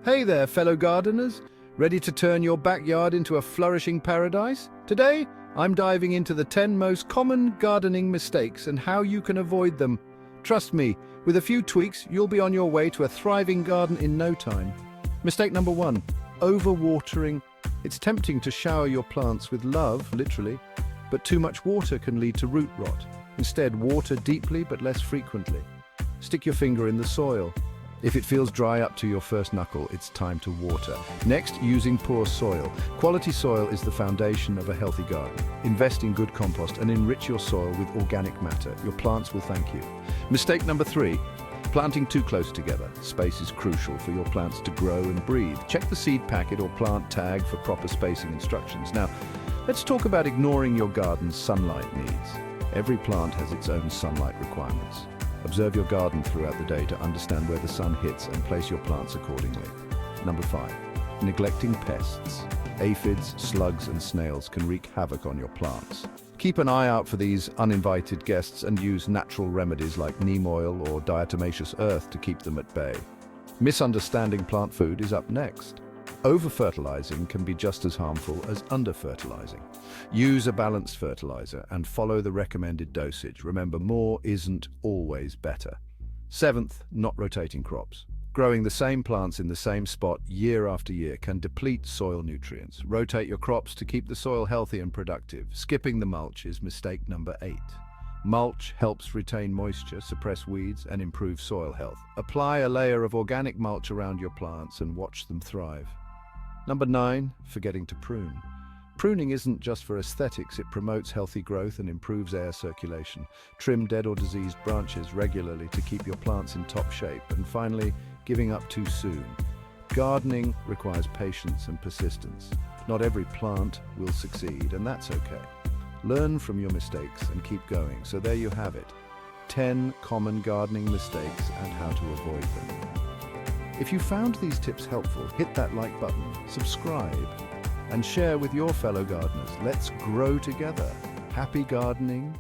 Hey there, fellow gardeners. Ready to turn your backyard into a flourishing paradise? Today, I'm diving into the 10 most common gardening mistakes and how you can avoid them. Trust me, with a few tweaks, you'll be on your way to a thriving garden in no time. Mistake number 1, overwatering. It's tempting to shower your plants with love, literally, but too much water can lead to root rot. Instead, water deeply but less frequently. Stick your finger in the soil. If it feels dry up to your first knuckle, it's time to water. Next, using poor soil. Quality soil is the foundation of a healthy garden. Invest in good compost and enrich your soil with organic matter. Your plants will thank you. Mistake number 3, planting too close together. Space is crucial for your plants to grow and breathe. Check the seed packet or plant tag for proper spacing instructions. Now, let's talk about ignoring your garden's sunlight needs. Every plant has its own sunlight requirements. Observe your garden throughout the day to understand where the sun hits and place your plants accordingly. Number 5, neglecting pests. Aphids, slugs and snails can wreak havoc on your plants. Keep an eye out for these uninvited guests and use natural remedies like neem oil or diatomaceous earth to keep them at bay. Misunderstanding plant food is up next. Over-fertilizing can be just as harmful as under-fertilizing. Use a balanced fertilizer and follow the recommended dosage. Remember, more isn't always better. 7th, not rotating crops. Growing the same plants in the same spot year after year can deplete soil nutrients. Rotate your crops to keep the soil healthy and productive. Skipping the mulch is mistake number 8. Mulch helps retain moisture, suppress weeds, and improve soil health. Apply a layer of organic mulch around your plants and watch them thrive. Number 9, forgetting to prune. Pruning isn't just for aesthetics, it promotes healthy growth and improves air circulation. Trim dead or diseased branches regularly to keep your plants in top shape. And finally, giving up too soon. Gardening requires patience and persistence. Not every plant will succeed, and that's okay. Learn from your mistakes and keep going. So there you have it, 10 common gardening mistakes and how to avoid them. If you found these tips helpful, hit that like button, subscribe, and share with your fellow gardeners. Let's grow together. Happy gardening.